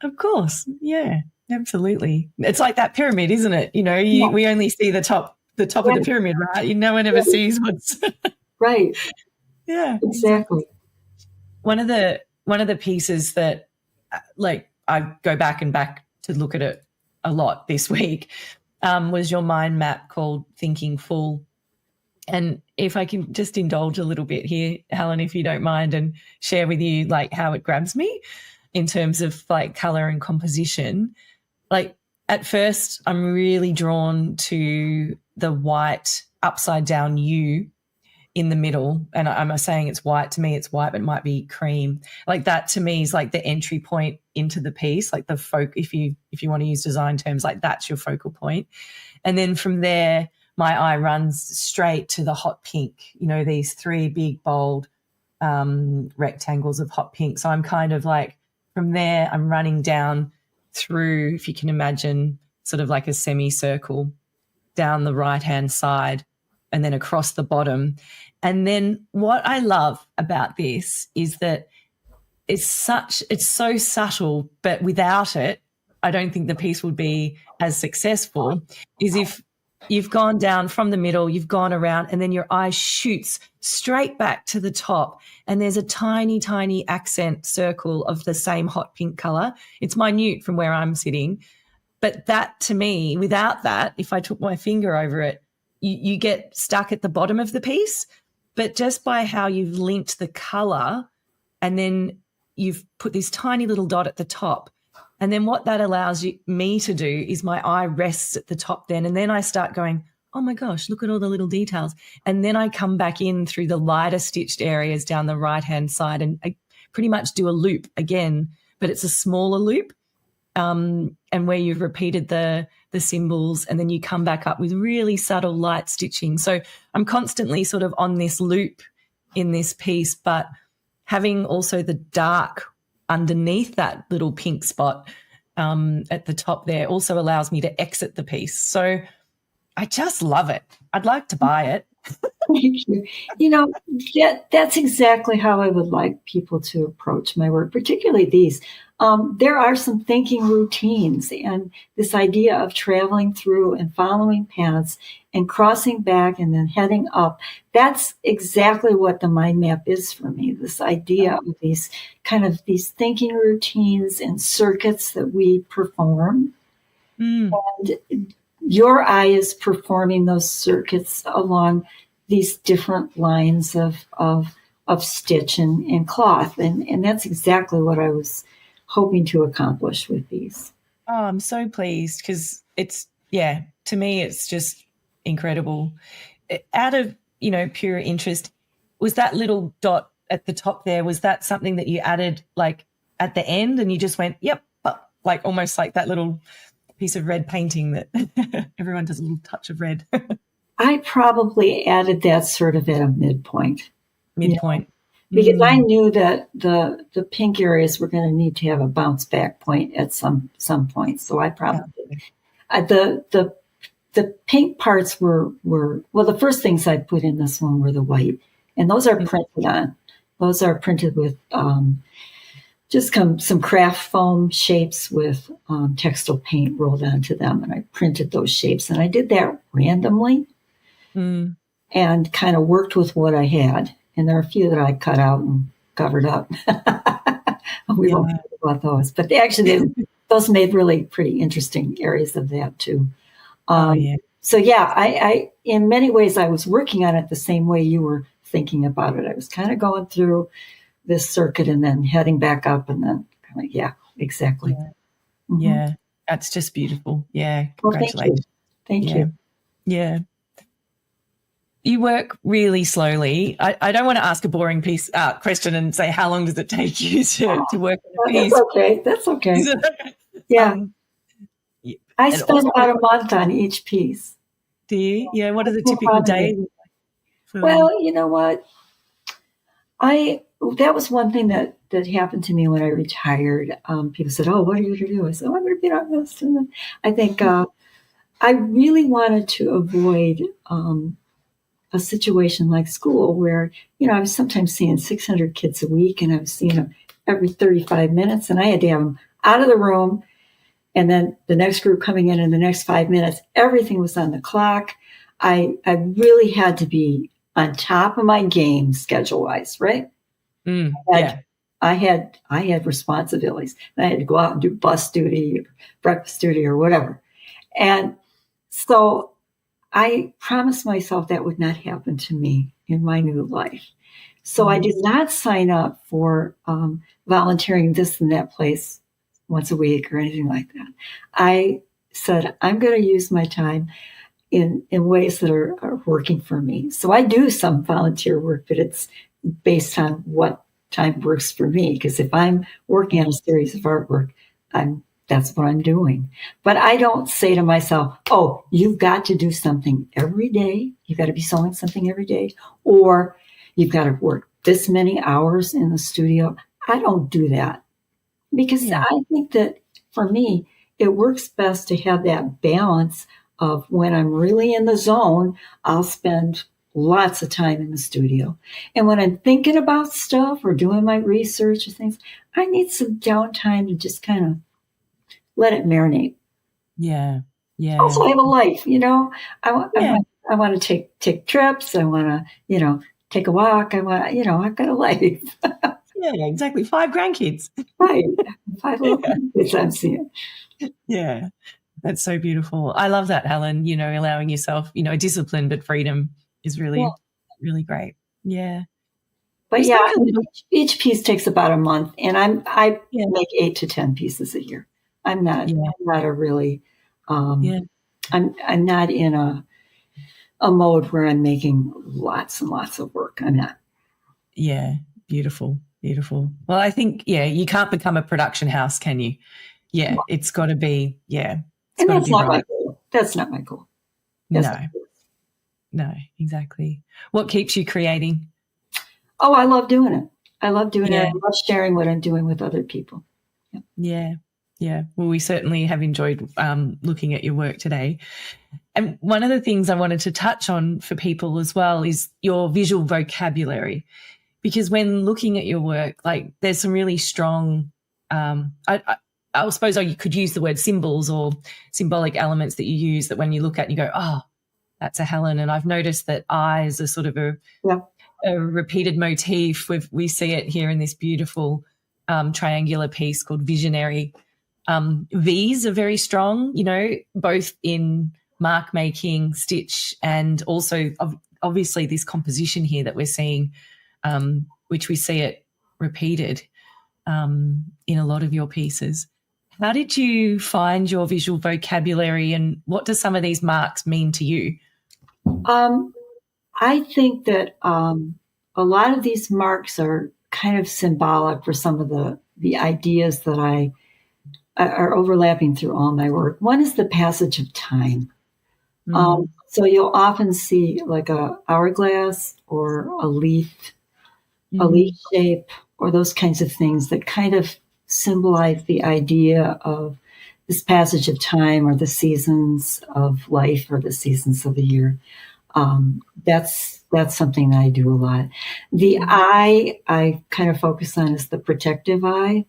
of course. Yeah, absolutely. It's like that pyramid, isn't it? Yeah, We only see the top of the right, pyramid, right? No one ever right, sees what's right, yeah, exactly. exactly. One of the pieces that like I go back to look at it a lot this week was your mind map called Thinking Full. And if I can just indulge a little bit here, Helen, if you don't mind, and share with you like how it grabs me in terms of like color and composition. Like at first, I'm really drawn to the white upside down U in the middle. And I'm not saying it's white. To me, it's white, but it might be cream. Like that to me is like the entry point into the piece, like the if you want to use design terms, like that's your focal point. And then from there, my eye runs straight to the hot pink, these three big, bold rectangles of hot pink. So I'm kind of like, from there, I'm running down through, if you can imagine, sort of like a semicircle down the right-hand side and then across the bottom. And then what I love about this is that it's so subtle, but without it, I don't think the piece would be as successful, is if you've gone down from the middle, you've gone around, and then your eye shoots straight back to the top, and there's a tiny, tiny accent circle of the same hot pink color. It's minute from where I'm sitting. But that, to me, without that, if I took my finger over it, you get stuck at the bottom of the piece. But just by how you've linked the color and then you've put this tiny little dot at the top, and then what that allows me to do is my eye rests at the top then, and then I start going, oh my gosh, look at all the little details. And then I come back in through the lighter stitched areas down the right-hand side, and I pretty much do a loop again, but it's a smaller loop, and where you've repeated the symbols, and then you come back up with really subtle light stitching. So I'm constantly sort of on this loop in this piece, but having also the dark underneath that little pink spot at the top there also allows me to exit the piece. So I just love it. I'd like to buy it. Thank you. That's exactly how I would like people to approach my work, particularly these. There are some thinking routines, and this idea of traveling through and following paths and crossing back and then heading up. That's exactly what the mind map is for me. This idea of these thinking routines and circuits that we perform. Mm. And your eye is performing those circuits along these different lines of stitch and cloth. And that's exactly what I was hoping to accomplish with these. Oh, I'm so pleased because to me, it's just incredible. Out of, pure interest, was that little dot at the top there, was that something that you added like at the end and you just went, yep, like almost like that little piece of red painting that everyone does a little touch of red? I probably added that sort of at a midpoint. Because I knew that the pink areas were going to need to have a bounce back point at some point. So I probably the pink parts were the first things I put in this one were the white, and those are printed on. Those are printed with just some craft foam shapes with textile paint rolled onto them, and I printed those shapes, and I did that randomly and kind of worked with what I had. And there are a few that I cut out and covered up. We won't talk about those. But those made really pretty interesting areas of that, too. So, I in many ways, I was working on it the same way you were thinking about it. I was kind of going through this circuit and then heading back up and then exactly. Yeah, yeah. That's just beautiful. Yeah, congratulations. Well, thank you. Yeah. You work really slowly. I don't want to ask a boring question and say, how long does it take you to work on a piece? That's okay. Yeah. I spend about a month on each piece. Do you? Yeah. What is a typical day? Well, you know what? That was one thing that happened to me when I retired. People said, "Oh, what are you going to do?" I said, "Oh, I'm going to be an artist." And then I think I really wanted to avoid a situation like school where, I was sometimes seeing 600 kids a week, and I was seeing them every 35 minutes, and I had to have them out of the room, and then the next group coming in the next 5 minutes. Everything was on the clock. I really had to be on top of my game schedule-wise, right? Yeah. I had responsibilities. I had to go out and do bus duty or breakfast duty or whatever. And so I promised myself that would not happen to me in my new life. So I did not sign up for volunteering this and that place once a week or anything like that. I said, I'm going to use my time in ways that are working for me. So I do some volunteer work, but it's based on what time works for me. Because if I'm working on a series of artwork, that's what I'm doing. But I don't say to myself, oh, you've got to do something every day. You've got to be sewing something every day, or you've got to work this many hours in the studio. I don't do that, because I think that for me, it works best to have that balance of when I'm really in the zone, I'll spend lots of time in the studio. And when I'm thinking about stuff or doing my research or things, I need some downtime to just kind of let it marinate. Yeah. Yeah. Also, I have a life, I want to take trips. I want to, take a walk. I've got a life. Yeah, exactly. 5 grandkids. Right. 5 little kids I'm seeing. Yeah. That's so beautiful. I love that, Helen, allowing yourself, a discipline, but freedom is really, really great. Yeah. But each piece takes about a month, and I make 8 to 10 pieces a year. I'm not a really, I'm not in a mode where I'm making lots and lots of work. I'm not. Yeah. Beautiful. Beautiful. Well, I think, you can't become a production house, can you? Yeah. No. It's got to be, and that's not my goal. That's not my goal. No, exactly. What keeps you creating? Oh, I love doing it. I love doing it. I love sharing what I'm doing with other people. Yeah. Well, we certainly have enjoyed looking at your work today. And one of the things I wanted to touch on for people as well is your visual vocabulary, because when looking at your work, like there's some really strong, I suppose you could use the word symbols or symbolic elements that you use that when you look at, you go, oh, that's a Helen. And I've noticed that eyes are sort of a repeated motif. We see it here in this beautiful triangular piece called Visionary. V's are very strong, both in mark making, stitch, and also obviously this composition here that we're seeing, which we see it repeated in a lot of your pieces. How did you find your visual vocabulary, and what do some of these marks mean to you? I think that a lot of these marks are kind of symbolic for some of the ideas that are overlapping through all my work. One is the passage of time. So you'll often see like a hourglass or a leaf shape, or those kinds of things that kind of symbolize the idea of this passage of time, or the seasons of life, or the seasons of the year. That's something that I do a lot. The eye I kind of focus on is the protective eye.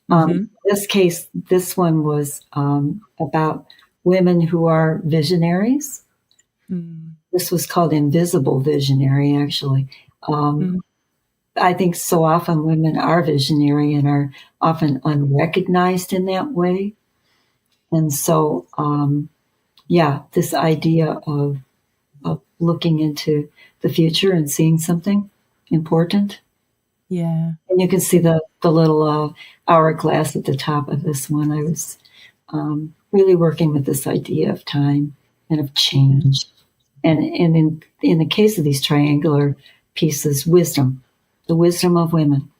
In this case, this one was about women who are visionaries. This was called Invisible Visionary, actually. I think so often women are visionary and are often unrecognized in that way. And so, this idea of looking into the future and seeing something important. Yeah. And you can see the little hourglass at the top of this one. I was really working with this idea of time and of change. And in the case of these triangular pieces, wisdom, the wisdom of women.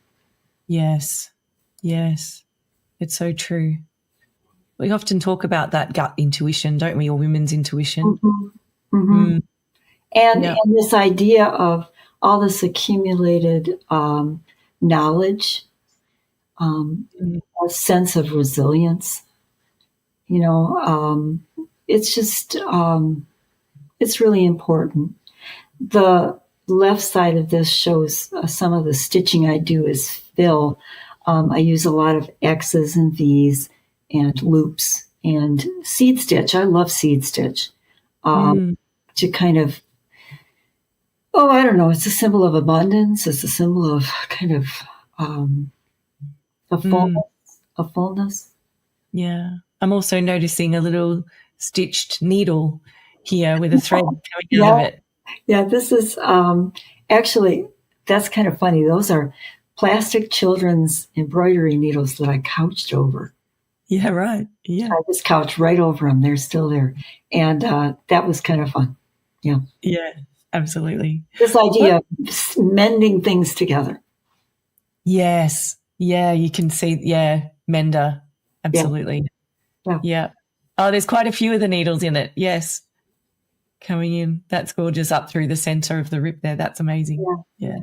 Yes. It's so true. We often talk about that gut intuition, don't we, or women's intuition. And this idea of all this accumulated knowledge, a sense of resilience. You know, it's just, it's really important. The left side of this shows some of the stitching I do is fill. I use a lot of X's and V's and loops and seed stitch. I love seed stitch to kind of, oh, I don't know. It's a symbol of abundance. It's a symbol of kind of a fullness. A fullness. Yeah. I'm also noticing a little stitched needle here with a thread coming out of it. Yeah, this is actually, that's kind of funny. Those are plastic children's embroidery needles that I couched over. Yeah, right. Yeah. I just couched right over them. They're still there. And that was kind of fun. Yeah. Yeah, absolutely. This idea of mending things together. Yes. Yeah, you can see, yeah, mender. Absolutely. Yeah. Oh, there's quite a few of the needles in it. Yes. Coming in. That's gorgeous up through the center of the rip there. That's amazing. Yeah.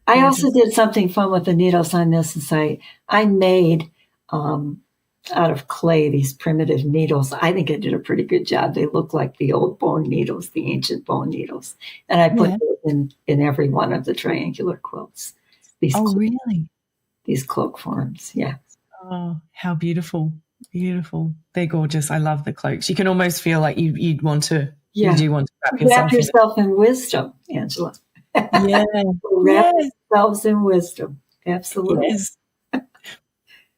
I also did something fun with the needles on this. Is I made out of clay these primitive needles. I think I did a pretty good job. They look like the old bone needles, the ancient bone needles. And I put them in every one of the triangular quilts. Really? These cloak forms. Yeah. Oh, how beautiful. Beautiful. They're gorgeous. I love the cloaks. You can almost feel like you'd want to, you do want to wrap yourself in wisdom, Angela. Yeah. Wrap yourselves in wisdom. Absolutely. Yes.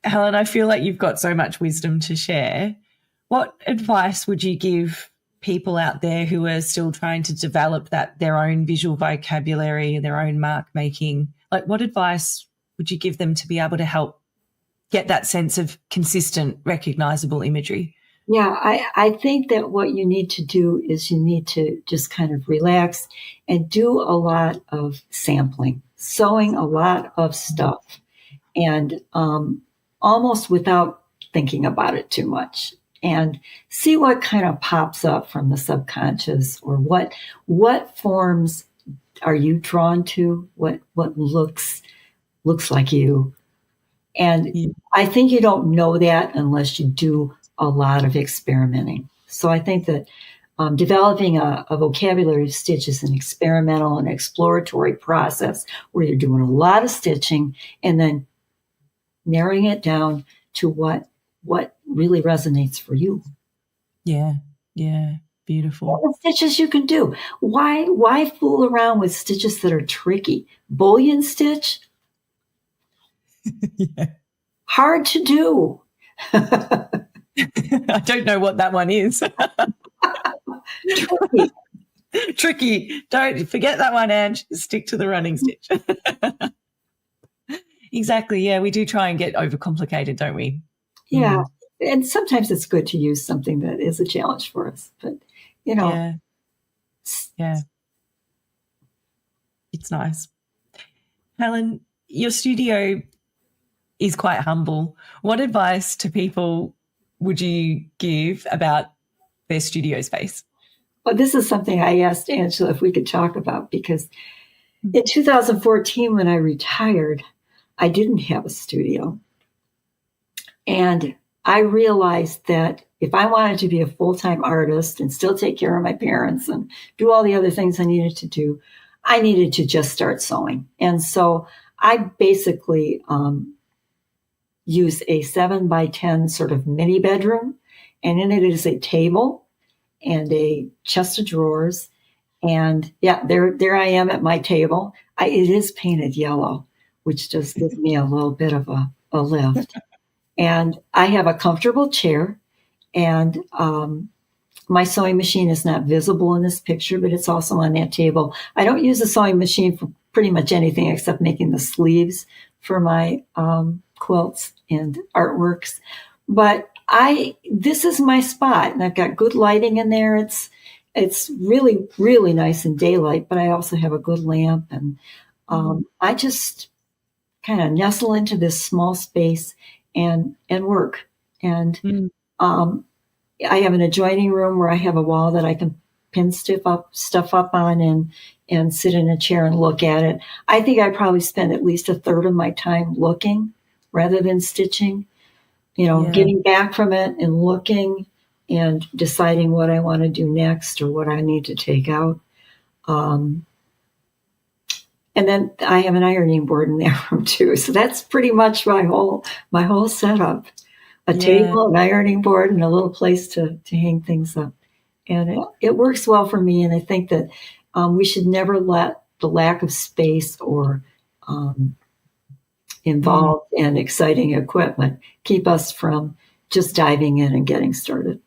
Helen, I feel like you've got so much wisdom to share. What advice would you give people out there who are still trying to develop their own visual vocabulary, their own mark making? Like, what advice would you give them to be able to help get that sense of consistent, recognizable imagery? Yeah, I think that what you need to do is you need to just kind of relax and do a lot of sampling, sewing a lot of stuff, and almost without thinking about it too much, and see what kind of pops up from the subconscious, or what forms are you drawn to, what looks like you. And I think you don't know that unless you do a lot of experimenting. So I think that developing a vocabulary of stitch is an experimental and exploratory process where you're doing a lot of stitching and then narrowing it down to what really resonates for you. Yeah, beautiful. What stitches you can do. Why fool around with stitches that are tricky? Bullion stitch? Hard to do. I don't know what that one is. Tricky. Don't forget that one, Ange. Stick to the running stitch. Exactly. Yeah, we do try and get overcomplicated, don't we? Yeah. And sometimes it's good to use something that is a challenge for us. But, Yeah. It's nice. Helen, your studio is quite humble. What advice to people would you give about their studio space? Well, this is something I asked Angela if we could talk about, because in 2014, when I retired, I didn't have a studio. And I realized that if I wanted to be a full-time artist and still take care of my parents and do all the other things I needed to do, I needed to just start sewing. And so I basically use a 7x10 sort of mini bedroom, and in it is a table and a chest of drawers. And there I am at my table. It is painted yellow, which just gives me a little bit of a lift. And I have a comfortable chair, and my sewing machine is not visible in this picture, but it's also on that table. I don't use the sewing machine for pretty much anything except making the sleeves for my quilts and artworks. But this is my spot, and I've got good lighting in there. It's really, really nice in daylight, but I also have a good lamp, and I just kind of nestle into this small space and work. And I have an adjoining room where I have a wall that I can pin stuff up on and sit in a chair and look at it. I think I probably spend at least a third of my time looking rather than stitching. getting back from it and looking and deciding what I want to do next or what I need to take out. And then I have an ironing board in that room too. So that's pretty much my whole setup. A table, an ironing board, and a little place to hang things up. And it works well for me. And I think that we should never let the lack of space or involved and exciting equipment keep us from just diving in and getting started.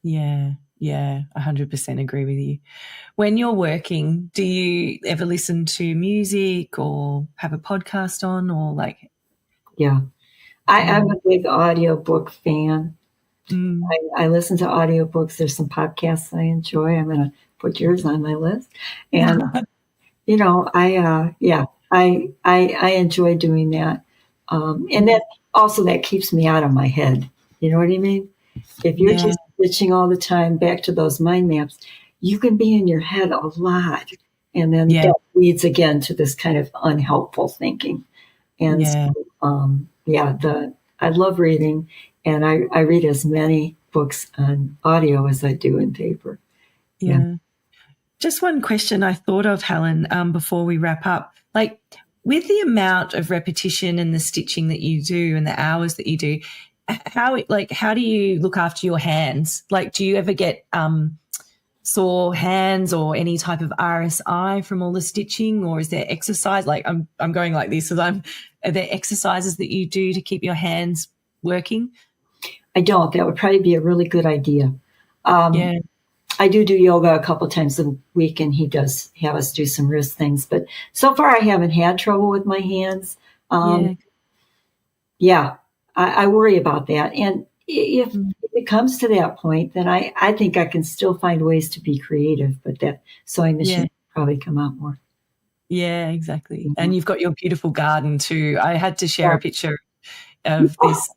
Yeah, 100% agree with you. When you're working, do you ever listen to music or have a podcast on or like? Yeah, I'm a big audiobook fan. I listen to audiobooks. There's some podcasts I enjoy. I'm going to put yours on my list. And, I enjoy doing that. And that keeps me out of my head. You know what I mean? If you're just switching all the time back to those mind maps, you can be in your head a lot. And then that leads again to this kind of unhelpful thinking. And I love reading, and I read as many books on audio as I do in paper. Yeah. Just one question I thought of, Helen, before we wrap up. Like, with the amount of repetition and the stitching that you do and the hours that you do, how do you look after your hands? Like, do you ever get sore hands or any type of RSI from all the stitching, or is there exercise? Like, I'm going like this, so are there exercises that you do to keep your hands working? I don't. That would probably be a really good idea. I do yoga a couple times a week, and he does have us do some wrist things. But so far, I haven't had trouble with my hands. I worry about that. And if it comes to that point, then I think I can still find ways to be creative. But that sewing machine will probably come out more. Yeah, exactly. Mm-hmm. And you've got your beautiful garden too. I had to share a picture of this.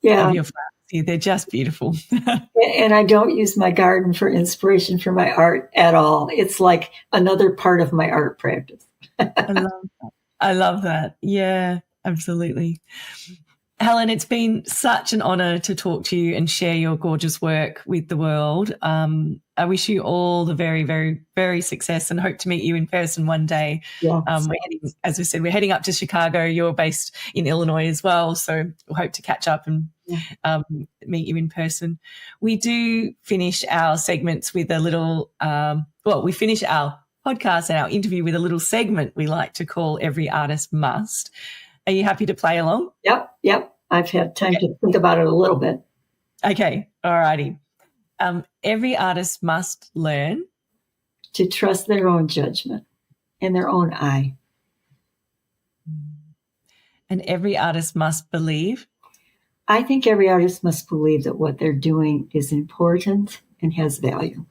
Of your flowers. They're just beautiful. And I don't use my garden for inspiration for my art at all. It's like another part of my art practice. I love that. Yeah, absolutely. Helen, it's been such an honor to talk to you and share your gorgeous work with the world. I wish you all the very, very, very success and hope to meet you in person one day. Yeah. As we said, we're heading up to Chicago. You're based in Illinois as well, so we'll hope to catch up and meet you in person. We do finish our segments with a little we finish our podcast and our interview with a little segment we like to call Every Artist Must. Are you happy to play along? Yep. I've had time to think about it a little bit. Okay. All righty. Every artist must learn to trust their own judgment and their own eye. And every artist must believe. I think every artist must believe that what they're doing is important and has value.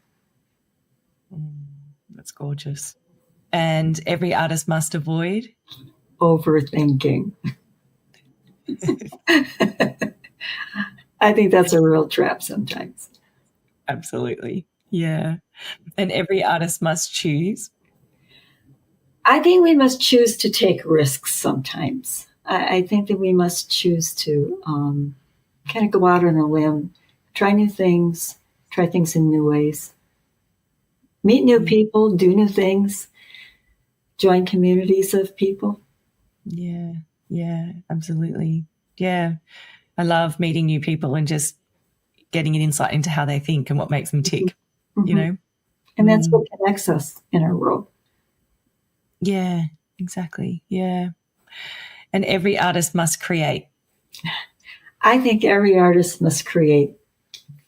That's gorgeous. And every artist must avoid overthinking. I think that's a real trap sometimes. Absolutely. Yeah. And every artist must choose. I think we must choose to take risks sometimes. I think that we must choose to kind of go out on a limb, try new things, try things in new ways, meet new people, do new things, join communities of people. Yeah, absolutely. Yeah. I love meeting new people and just getting an insight into how they think and what makes them tick, you know? And that's what connects us in our world. Yeah, exactly. Yeah. And every artist must create. I think every artist must create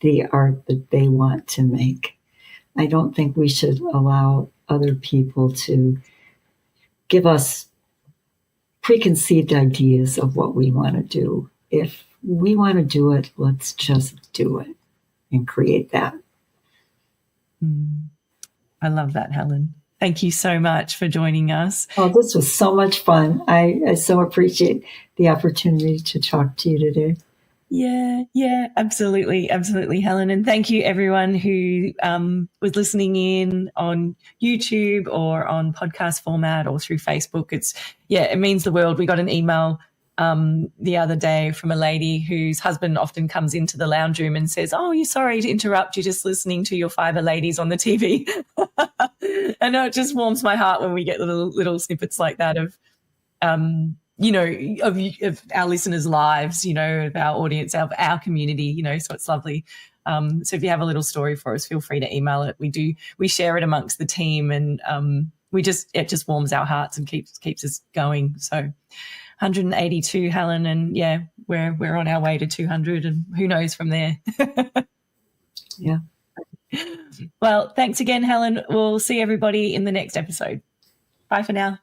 the art that they want to make. I don't think we should allow other people to give us preconceived ideas of what we want to do. If we want to do it, let's just do it and create that. I love that, Helen. Thank you so much for joining us. Oh, this was so much fun. I so appreciate the opportunity to talk to you today. Yeah, absolutely, Helen. And thank you, everyone who was listening in on YouTube or on podcast format or through Facebook. It means the world. We got an email the other day from a lady whose husband often comes into the lounge room and says, "Oh, you're sorry to interrupt. You're just listening to your fiber ladies on the TV." And it just warms my heart when we get little snippets like that of, of our listeners' lives, of our audience, of our community, so it's lovely. So if you have a little story for us, feel free to email it. We share it amongst the team, and it just warms our hearts and keeps us going. So 182, Helen, and yeah, we're on our way to 200, and who knows from there. Yeah. Well, thanks again, Helen. We'll see everybody in the next episode. Bye for now.